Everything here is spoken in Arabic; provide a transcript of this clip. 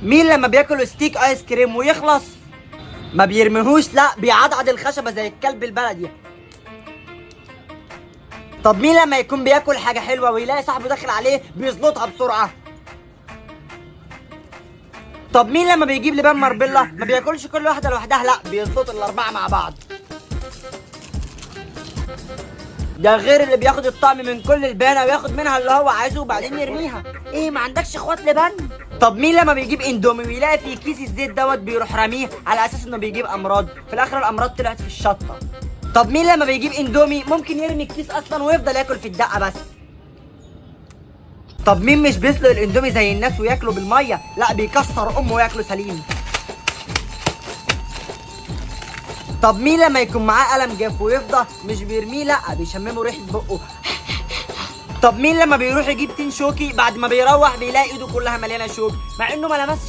مين لما بياكل ستيك ايس كريم ويخلص ما بيرميهوش، لا بيعضعض الخشبه زي الكلب البلدي. طب مين لما يكون بياكل حاجه حلوه ويلاقي صاحبه داخل عليه بيزلطها بسرعه؟ طب مين لما بيجيب لبان ماربيلا ما بياكلش كل واحده لوحدها، لا بيزلط الاربعه مع بعض؟ ده غير اللي بياخد الطعم من كل لبانه وياخد منها اللي هو عايزه وبعدين يرميها. ايه ما عندكش اخوات لبان؟ طب مين لما بيجيب اندومي ويلاقي في كيس الزيت دوت بيروح راميه على اساس انه بيجيب امراض، في الاخر الامراض طلعت في الشطه. طب مين لما بيجيب اندومي ممكن يرمي الكيس اصلا ويفضل ياكل في الدقه بس؟ طب مين مش بيسلق الاندومي زي الناس وياكله بالميه، لا بيكسر امه وياكله سليم؟ طب مين لما يكون معاه قلم جاف ويفضى مش بيرميه، لا بيشممه ريحه بقه؟ طب مين لما بيروح يجيب تين شوكي بعد ما بيروح بيلاقي ايده كلها مليانه شوك مع انه ما لمسش